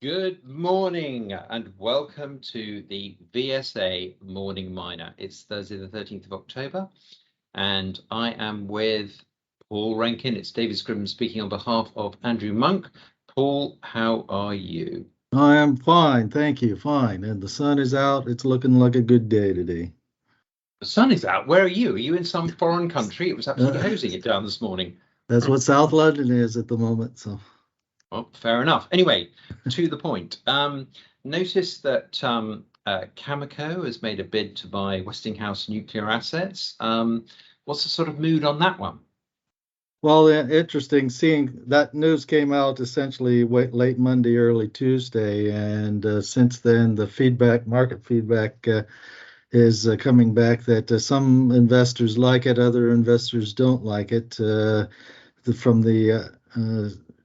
Good morning and welcome to the VSA Morning Miner. It's Thursday the 13th of October and I am with Paul Rankin. It's David Scriven speaking on behalf of Andrew Monk. Paul, how are you? I am fine, thank you, fine. And the sun is out. It's looking like a good day today. The sun is out. Where are you? Are you in some foreign country? It was absolutely Uh, hosing it down this morning. that's what South London is at the moment. So, Well, fair enough. Anyway, to the point. Notice that Cameco has made a bid to buy Westinghouse nuclear assets. What's the sort of mood on that one? well, interesting seeing that news came out essentially late Monday, early Tuesday, and since then the market feedback, is coming back that some investors like it, other investors don't like it. From the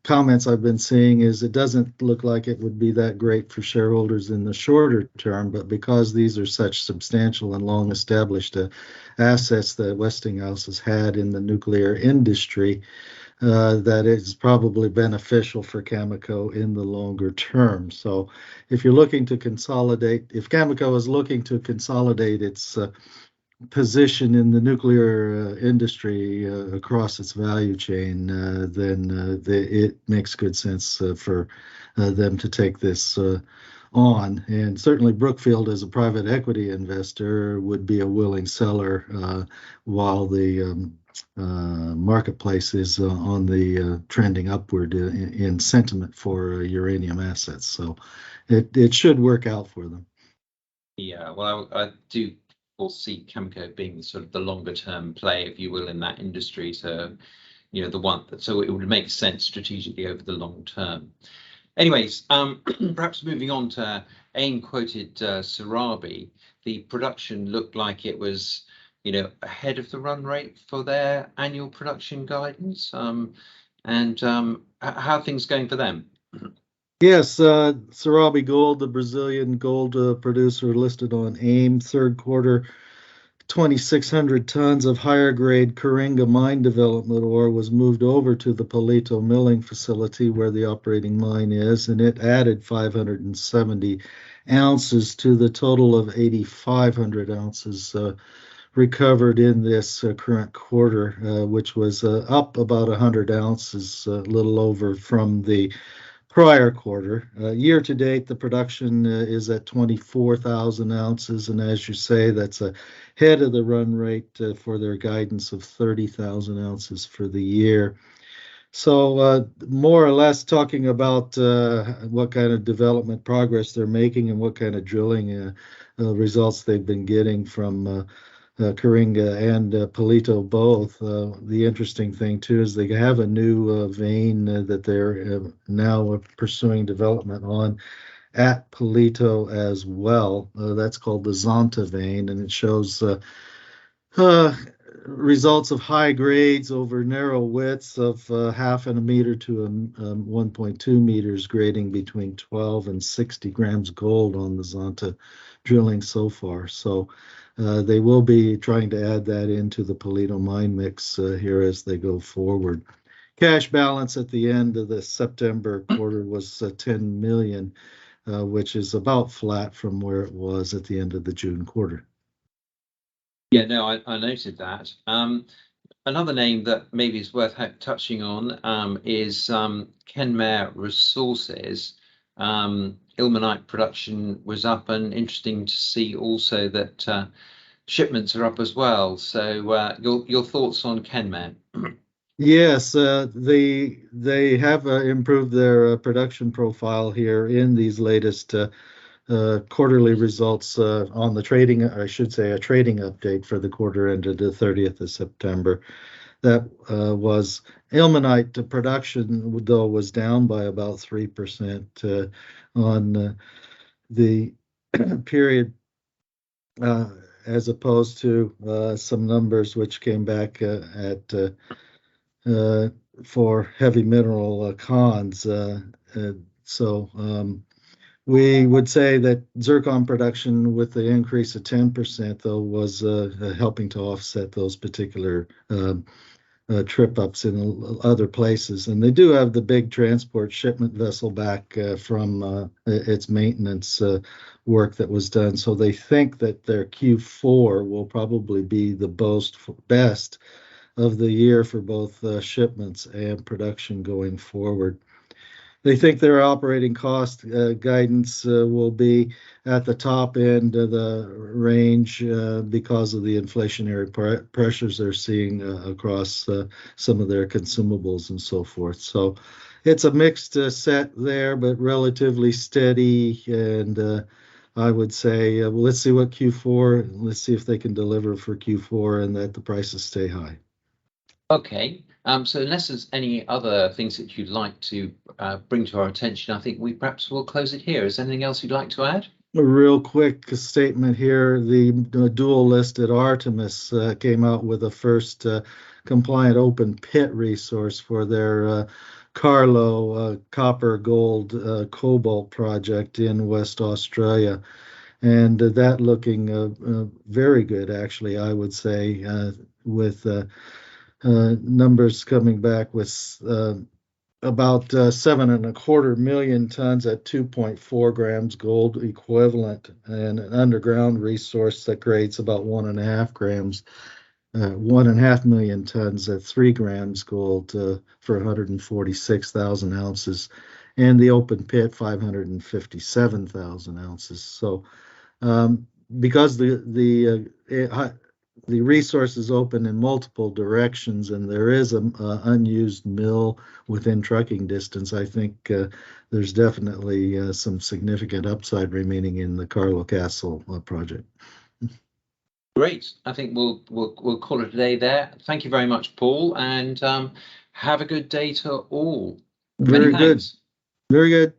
comments I've been seeing is it doesn't look like it would be that great for shareholders in the shorter term, but because these are such substantial and long established assets that Westinghouse has had in the nuclear industry, that is probably beneficial for Cameco in the longer term. So if you're looking to consolidate, if Cameco is looking to consolidate its position in the nuclear industry across its value chain, then it makes good sense for them to take this on. And certainly Brookfield, as a private equity investor, would be a willing seller while the marketplace is on the trending upward in sentiment for uranium assets. So it should work out for them. Yeah, well, I do foresee Cameco being sort of the longer term play, if you will, in that industry. So, the one that so it would make sense strategically over the long term. Anyways, perhaps moving on to AIM quoted Sarabi, the production looked like it was, ahead of the run rate for their annual production guidance. And how are things going for them? Yes, Sarabi Gold, the Brazilian gold producer listed on AIM, third quarter, 2,600 tons of higher grade Coringa mine development ore was moved over to the Palito milling facility where the operating mine is, and it added 570 ounces to the total of 8,500 ounces recovered in this current quarter, which was up about 100 ounces, a little over from the prior quarter. Year to date, the production is at 24,000 ounces, and as you say, that's ahead of the run rate for their guidance of 30,000 ounces for the year. So, more or less talking about what kind of development progress they're making and what kind of drilling results they've been getting from Coringa and Palito both. The interesting thing too is they have a new vein that they're now pursuing development on at Palito as well. That's called the Zonta vein, and it shows uh, results of high grades over narrow widths of half a meter to 1.2 meters, grading between 12 and 60 grams gold on the Zonta drilling so far. So they will be trying to add that into the Palito mine mix here as they go forward. Cash balance at the end of the September quarter was 10 million, which is about flat from where it was at the end of the June quarter. Yeah, no, I noted that. Another name that maybe is worth touching on is Kenmare Resources. Ilmenite production was up, and interesting to see also that shipments are up as well. So your thoughts on Kenmare? Yes, they have improved their production profile here in these latest quarterly results on the trading, I should say, a trading update for the quarter ended the 30th of September. That was ilmenite production, though, was down by about 3% on the period, as opposed to some numbers which came back at uh, for heavy mineral cons. So we would say that zircon production, with the increase of 10%, though, was helping to offset those particular trip ups in other places. And they do have the big transport shipment vessel back from its maintenance work that was done. So they think that their Q4 will probably be the best of the year for both shipments and production going forward. They think their operating cost guidance will be at the top end of the range because of the inflationary pressures they're seeing across some of their consumables and so forth. So it's a mixed set there, but relatively steady. And I would say, well, let's see what Q4, let's see if they can deliver for Q4 and that the prices stay high. Okay. So unless there's any other things that you'd like to bring to our attention, I think we perhaps will close it here. Is there anything else you'd like to add? A real quick statement here. The dual listed Artemis came out with a first compliant open pit resource for their Carlo copper gold cobalt project in West Australia. And that looking very good, actually, I would say, with numbers coming back with about 7.25 million tons at 2.4 grams gold equivalent, and an underground resource that creates about 1.5 grams, 1.5 million tons at 3 grams gold for 146,000 ounces, and the open pit 557,000 ounces. So because the resource is open in multiple directions and there is an unused mill within trucking distance, I think there's definitely some significant upside remaining in the Carlo Castle project. Great. I think we'll call it a day there. Thank you very much, Paul, and have a good day to all. Very good. Very good.